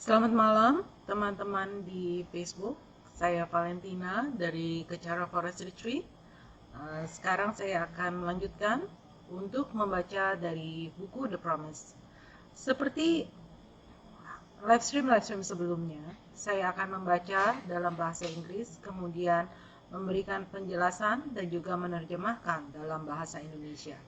Selamat malam teman-teman di Facebook. Saya Valentina dari Kecara Forest Retreat. Sekarang saya akan melanjutkan untuk membaca dari buku The Promise. Seperti live stream sebelumnya, saya akan membaca dalam bahasa Inggris, kemudian memberikan penjelasan dan juga menerjemahkan dalam bahasa Indonesia.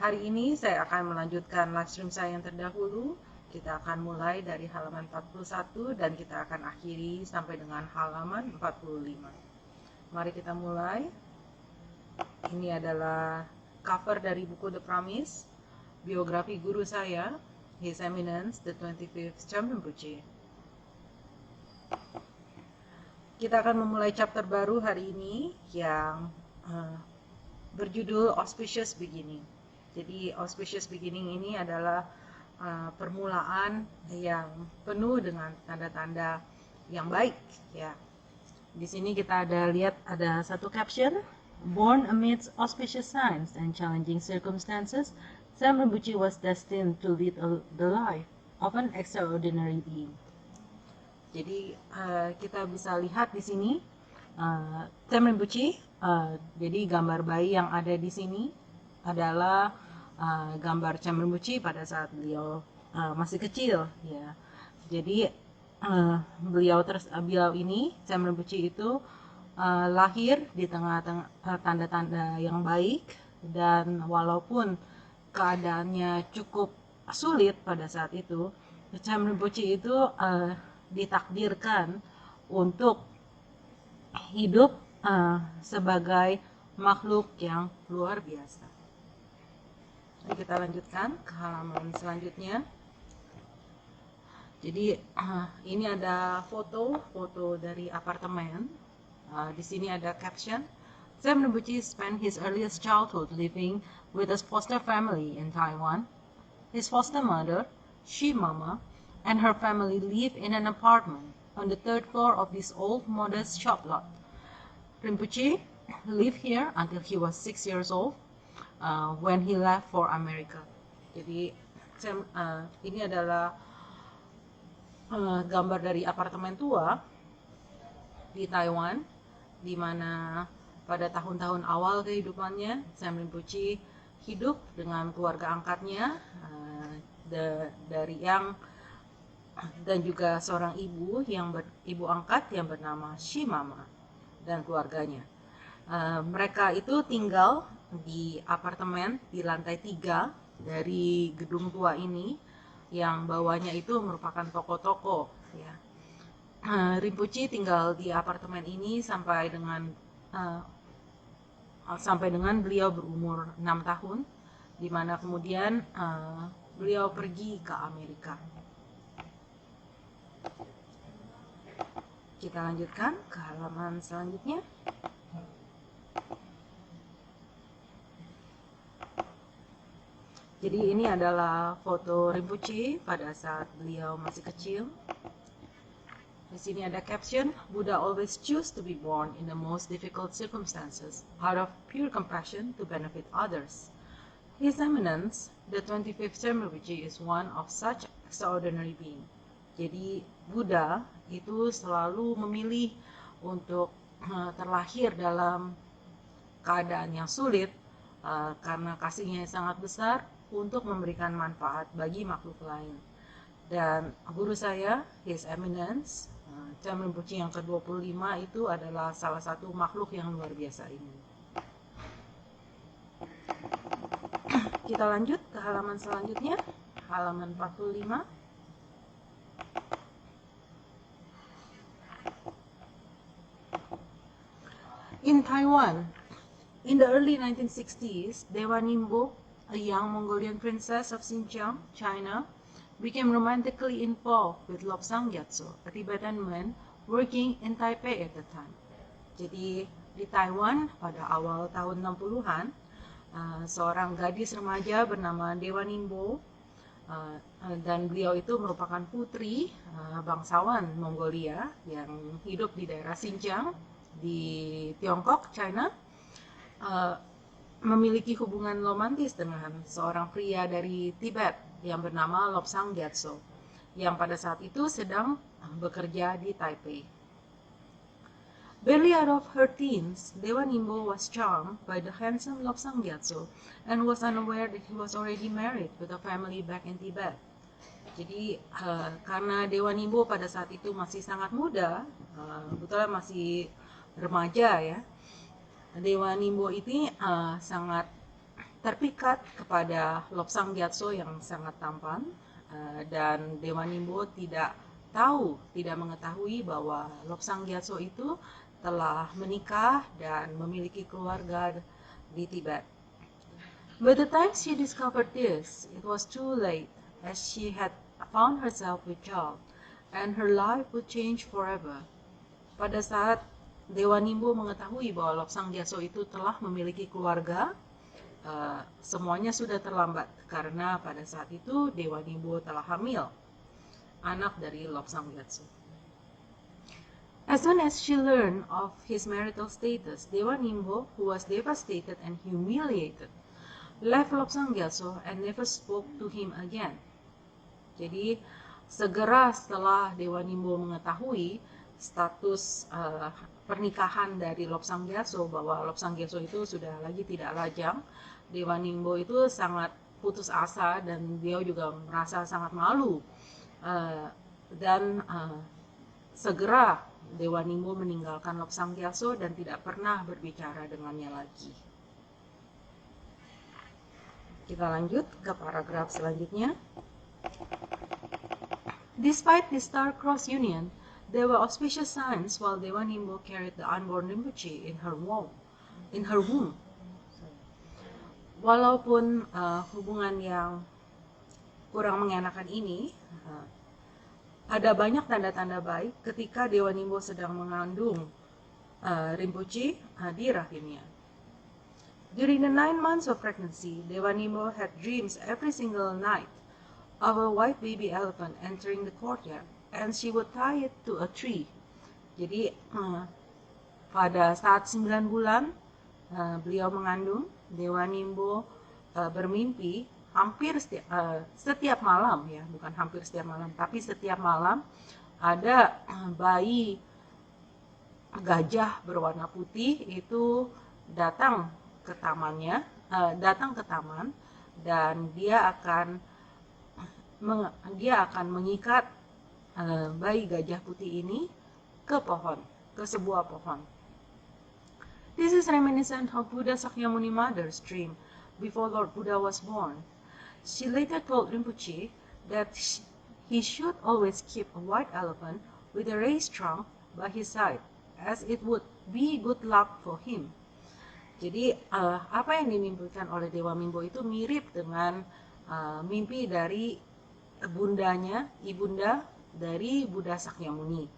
Hari ini saya akan melanjutkan live stream saya yang terdahulu. Kita akan mulai dari halaman 41 dan kita akan akhiri sampai dengan halaman 45. Mari kita mulai. Ini adalah cover dari buku The Promise, biografi guru saya, His Eminence the 25th Cham Rinpoche. Kita akan memulai chapter baru hari ini yang berjudul Auspicious Beginning. Jadi Auspicious Beginning ini adalah permulaan yang penuh dengan tanda-tanda yang baik, ya. Di sini kita lihat ada satu caption, born amidst auspicious signs and challenging circumstances, Cham Rinpoche was destined to lead the life of an extraordinary being. Jadi kita bisa lihat di sini Cham Rinpoche, jadi gambar bayi yang ada di sini adalah gambar Cham Rinpoche pada saat beliau masih kecil, ya. Jadi beliau ini Cham Rinpoche itu lahir di tengah-tengah tanda-tanda yang baik, dan walaupun keadaannya cukup sulit pada saat itu, Cham Rinpoche itu ditakdirkan untuk hidup sebagai makhluk yang luar biasa. Kita lanjutkan ke halaman selanjutnya. Jadi ini ada foto dari apartemen. Di sini ada caption, Cham Rinpoche spent his earliest childhood living with his foster family in Taiwan. His foster mother, Shi Mama, and her family live in an apartment on the third floor of this old modest shop lot. Rinpoche lived here until he was 6 years old. When he left for America. Jadi ini adalah gambar dari apartemen tua di Taiwan, di mana pada tahun-tahun awal kehidupannya Cham Rinpoche hidup dengan keluarga angkatnya, dan juga seorang ibu angkat yang bernama Shi Mama dan keluarganya. Mereka itu tinggal di apartemen di lantai 3 dari gedung tua ini, yang bawahnya itu merupakan toko-toko, ya. Rinpoche tinggal di apartemen ini sampai dengan beliau berumur 6 tahun, di mana kemudian beliau pergi ke Amerika. Kita lanjutkan ke halaman selanjutnya. Jadi ini adalah foto Rinpoche pada saat beliau masih kecil. Di sini ada caption, Buddha always choose to be born in the most difficult circumstances, out of pure compassion to benefit others. His Eminence, the 25th Cham Rinpoche, is one of such extraordinary being. Jadi Buddha itu selalu memilih untuk terlahir dalam keadaan yang sulit, karena kasihnya yang sangat besar untuk memberikan manfaat bagi makhluk lain. Dan guru saya, His Eminence, Cham Rinpoche yang ke-25 itu adalah salah satu makhluk yang luar biasa ini. Kita lanjut ke halaman selanjutnya, halaman 45. In Taiwan, in the early 1960s, Dewa Nimbo, a young Mongolian princess of Xinjiang, China, became romantically involved with Lobsang Gyatso, a Tibetan man working in Taipei at the time. Jadi di Taiwan pada awal tahun 60-an, seorang gadis remaja bernama Dewa Nimbo, dan beliau itu merupakan putri bangsawan Mongolia yang hidup di daerah Xinjiang di Tiongkok, China, memiliki hubungan romantis dengan seorang pria dari Tibet yang bernama Lobsang Gyatso. yang pada saat itu sedang bekerja di Taipei. Barely out of her teens, Dewa Nimbo was charmed by the handsome Lobsang Gyatso and was unaware that he was already married with a family back in Tibet. Jadi karena Dewa Nimbo pada saat itu masih sangat muda, kebetulan masih remaja ya, Dewa Nimbo ini sangat terpikat kepada Lobsang Gyatso yang sangat tampan, dan Dewa Nimbo tidak mengetahui bahwa Lobsang Gyatso itu telah menikah dan memiliki keluarga di Tibet. By the time she discovered this, it was too late, as she had found herself with child, and her life would change forever. Pada saat Dewa Nimbo mengetahui bahwa Lobsang Gyatso itu telah memiliki keluarga, semuanya sudah terlambat karena pada saat itu Dewa Nimbo telah hamil anak dari Lobsang Gyatso. As soon as she learned of his marital status, Dewa Nimbo, who was devastated and humiliated, left Lobsang Gyatso and never spoke to him again. Jadi segera setelah Dewa Nimbo mengetahui status pernikahan dari Lobsang Gyatso, bahwa Lobsang Gyatso itu sudah lagi tidak lajang, Dewa Nimbo itu sangat putus asa dan dia juga merasa sangat malu, dan segera Dewa Nimbo meninggalkan Lobsang Gyatso dan tidak pernah berbicara dengannya lagi. Kita lanjut ke paragraf selanjutnya. Despite this star-crossed union, there were auspicious signs while Dewa Nimbo carried the unborn Rinpoche in her womb. Walaupun hubungan yang kurang mengenakan ini, ada banyak tanda-tanda baik ketika Dewa Nimbo sedang mengandung Rinpoche di rahimnya. During the 9 months of pregnancy, Dewa Nimbo had dreams every single night of a white baby elephant entering the courtyard, and she would tie it to a tree. Jadi pada saat 9 bulan beliau mengandung, Dewa Nimbo bermimpi hampir setiap malam, ya, bukan hampir setiap malam, tapi setiap malam ada bayi gajah berwarna putih itu datang ke taman, dan dia akan mengikat bayi gajah putih ini ke sebuah pohon. This is reminiscent of Buddha Sakyamuni Mother's dream before Lord Buddha was born. She later told Rinpoche that he should always keep a white elephant with a raised trunk by his side, as it would be good luck for him. Jadi apa yang dimimpikan oleh Dewa Nimbo itu mirip dengan mimpi dari ibunda dari Buddha Sakyamuni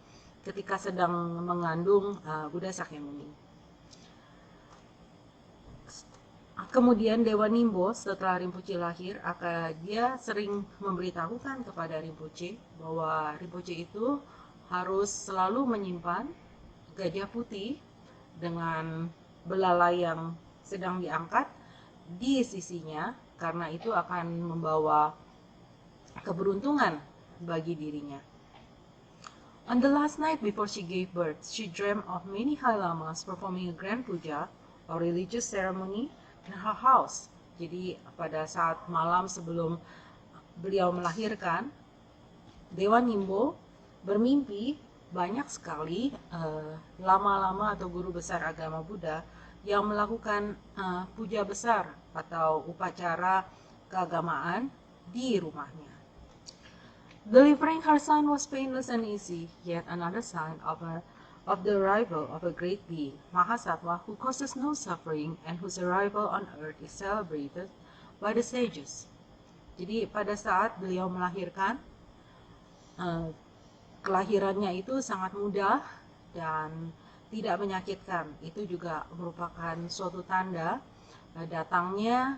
ketika sedang mengandung Buddha Sakyamuni. Kemudian Dewa Nimbo setelah Rinpoche lahir, dia sering memberitahukan kepada Rinpoche bahwa Rinpoche itu harus selalu menyimpan gajah putih dengan belalai yang sedang diangkat di sisinya, karena itu akan membawa keberuntungan bagi dirinya. On the last night before she gave birth, she dreamt of many high lamas performing a grand puja or religious ceremony in her house. Jadi pada saat malam sebelum beliau melahirkan, Dewa Nimbo bermimpi banyak sekali lama-lama atau guru besar agama Buddha yang melakukan puja besar atau upacara keagamaan di rumahnya. Delivering her son was painless and easy, yet another sign of the arrival of a great being, Mahasattva, who causes no suffering and whose arrival on earth is celebrated by the sages. Jadi pada saat beliau melahirkan, kelahirannya itu sangat mudah dan tidak menyakitkan. Itu juga merupakan suatu tanda datangnya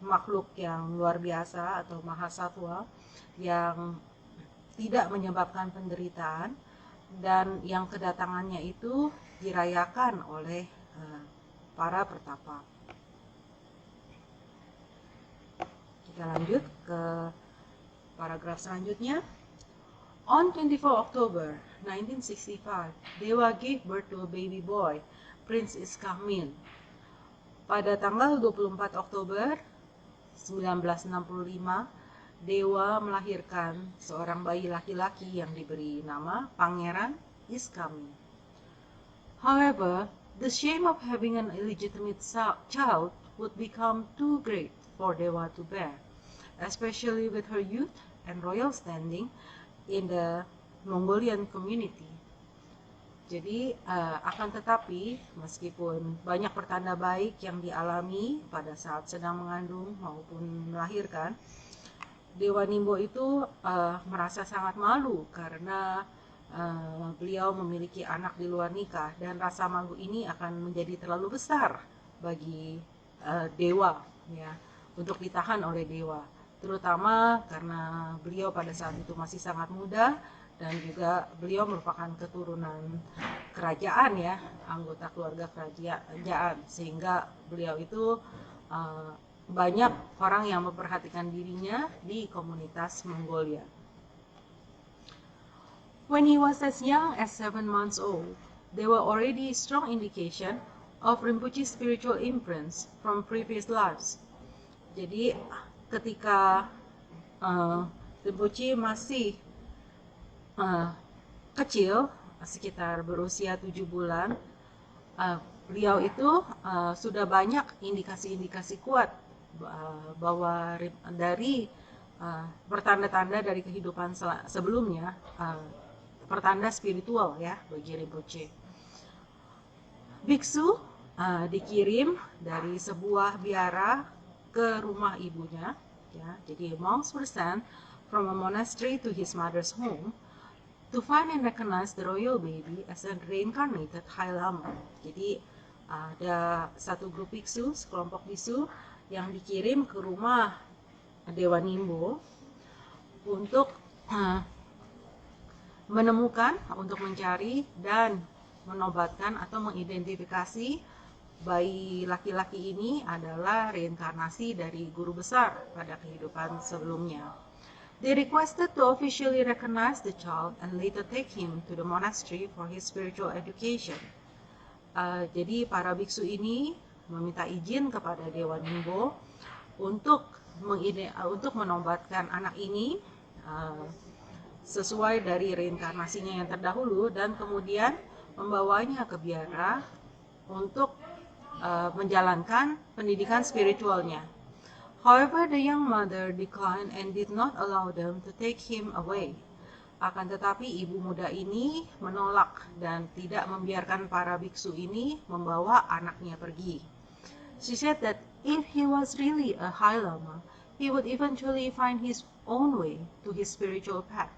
makhluk yang luar biasa atau Mahasattva yang tidak menyebabkan penderitaan, dan yang kedatangannya itu dirayakan oleh para pertapa. Kita lanjut ke paragraf selanjutnya. On 24 October 1965, Dewa gave birth to a baby boy, Prince Iskamil. Pada tanggal 24 Oktober 1965, Dewa melahirkan seorang bayi laki-laki yang diberi nama Pangeran Iskamil. However, the shame of having an illegitimate child would become too great for Dewa to bear, especially with her youth and royal standing in the Mongolian community. Jadi akan tetapi meskipun banyak pertanda baik yang dialami pada saat sedang mengandung maupun melahirkan, Dewa Nimbo itu merasa sangat malu karena beliau memiliki anak di luar nikah, dan rasa malu ini akan menjadi terlalu besar bagi Dewa ya untuk ditahan oleh Dewa, terutama karena beliau pada saat itu masih sangat muda dan juga beliau merupakan keturunan kerajaan ya, anggota keluarga kerajaan, sehingga beliau itu banyak orang yang memperhatikan dirinya di komunitas Mongolia. When he was as young as 7 months old, there were already strong indication of Rinpoche's spiritual imprints from previous lives. Jadi ketika Rinpoche masih kecil, sekitar berusia 7 bulan, beliau itu sudah banyak indikasi-indikasi kuat bahwa dari pertanda-tanda dari kehidupan sebelumnya, pertanda spiritual ya bagi Rinpoche. Biksu dikirim dari sebuah biara ke rumah ibunya, ya. Jadi monks were sent from a monastery to his mother's home to find and recognize the royal baby as a reincarnated High Lama. Jadi ada satu grup biksu, sekelompok biksu yang dikirim ke rumah Dewa Nimbo untuk menemukan, untuk mencari dan menobatkan atau mengidentifikasi bayi laki-laki ini adalah reinkarnasi dari guru besar pada kehidupan sebelumnya. They requested to officially recognize the child and later take him to the monastery for his spiritual education. Jadi para biksu ini meminta izin kepada Dewa Nimbo untuk menobatkan anak ini sesuai dari reinkarnasinya yang terdahulu, dan kemudian membawanya ke biara untuk menjalankan pendidikan spiritualnya. However, the young mother declined and did not allow them to take him away. Akan tetapi ibu muda ini menolak dan tidak membiarkan para biksu ini membawa anaknya pergi. She said that if he was really a High Lama, he would eventually find his own way to his spiritual path.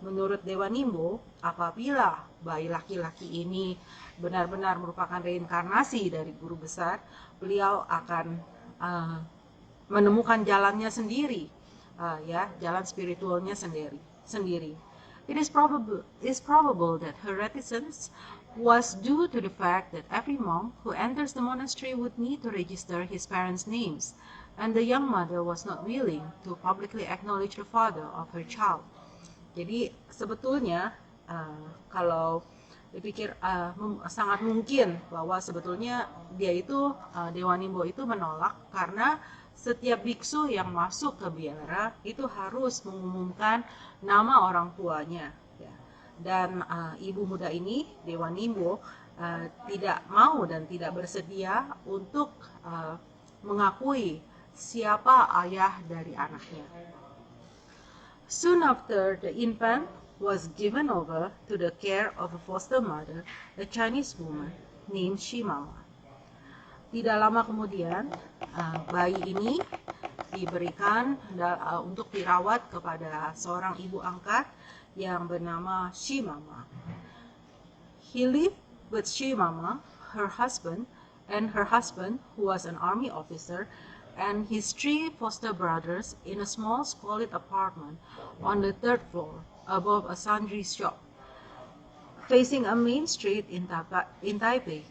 Menurut Dewa Nimbo, apabila bayi laki-laki ini benar-benar merupakan reinkarnasi dari guru besar, beliau akan menemukan jalannya sendiri, jalan spiritualnya sendiri. It is probable that her reticence was due to the fact that every monk who enters the monastery would need to register his parents' names, and the young mother was not willing to publicly acknowledge the father of her child. Jadi sebetulnya kalau dipikir sangat mungkin bahwa sebetulnya dia itu Dewa Nimbo itu menolak karena setiap biksu yang masuk ke biara itu harus mengumumkan nama orang tuanya, ya. Dan ibu muda ini, Dewa Nimbo, tidak mau dan tidak bersedia untuk mengakui siapa ayah dari anaknya. Soon after the infant was given over to the care of a foster mother, a Chinese woman named Shimama. Tidak lama kemudian, bayi ini diberikan untuk dirawat kepada seorang ibu angkat yang bernama Shimama. He lived with Shimama, her husband, who was an army officer, and his 3 foster brothers in a small squalid apartment on the 3rd floor above a sundry shop, facing a main street in Taipei.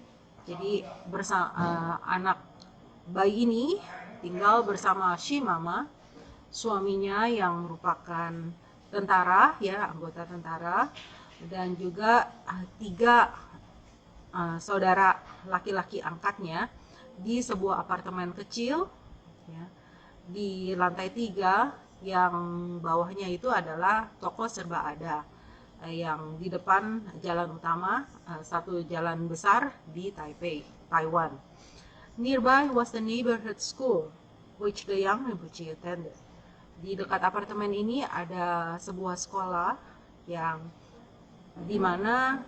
Jadi anak bayi ini tinggal bersama Shimama, suaminya yang merupakan tentara, ya, anggota tentara, dan juga 3 saudara laki-laki angkatnya di sebuah apartemen kecil, ya, di lantai 3, yang bawahnya itu adalah toko serba ada, yang di depan jalan utama, satu jalan besar di Taipei, Taiwan. Nearby was the neighborhood school, which the young Rinpoche attended. Di dekat apartemen ini ada sebuah sekolah yang dimana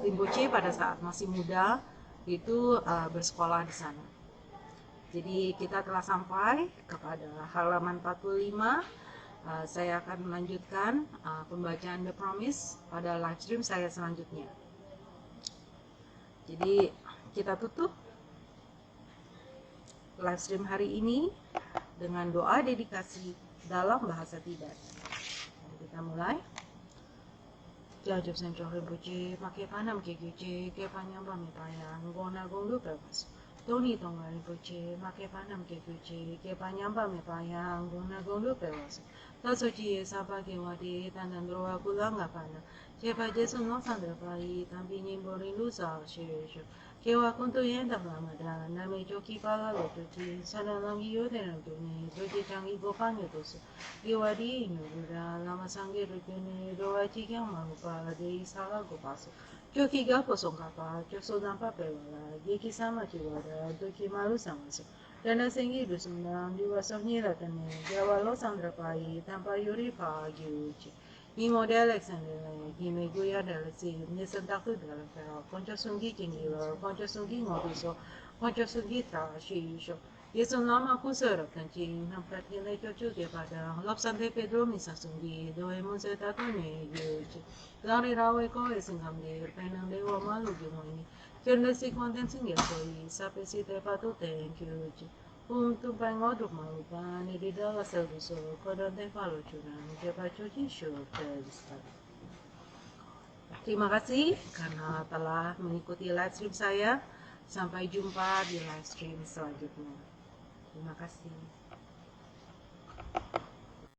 Rinpoche pada saat masih muda itu bersekolah di sana. Jadi kita telah sampai kepada halaman 45. Saya akan melanjutkan pembacaan The Promise pada live stream saya selanjutnya. Jadi kita tutup live stream hari ini dengan doa dedikasi dalam bahasa Tibet. Kita mulai. Jajab Sencho Rinpoche, pakai panam ke gyuche, ke panyamba mitayang, gona gongdu pewas. Toni tonga Rinpoche, pakai panam ke gyuche, ke panyamba mitayang, gona gongdu pewas. Tasochi sapa ke wadi, tandan droa kulanga pana. Cepa jesu no sandra pai, tampi nyimborin lusa shesho. Kewa kuntu yenda ramada, nami joki pala lotuchi, sana langi yode rangune, doji changi gopanyo tosu. Gewadi inurura, lama sangi rukune, doa chikyang mahupa, dei sala gopasu. Joki gapo songkapa, joso dampa pewala, geki sama chiwada, doki malu samasu. Dana sengi dusundang, diwasoh niratane, jawa lo sandra pai, tanpa yuri pa gyuchi. Imo de Alexander, Hime Guya Delasi, Nisan Taku Delafel, Concha Sungi Kingilo, Concha Sungi Moduso, Concha Sungi Trashisho, Yeson Lama Kusara Kanchi, Nampratile Chochu Gepada, Lopsante Pedro Misasungi, Doe Museta Tone, Yuchi, Lari Rawe Koe Singamir, Penang de Wamalu Gimoni, Kernesi Condensing Yasoi, Sapesi Tepatu, thank you. Tumpai ngoduk malupan, di dalam serviso, kodon tepalo curang, cepat cuci Terima kasih karena telah mengikuti live stream saya. Sampai jumpa di live stream selanjutnya. Terima kasih.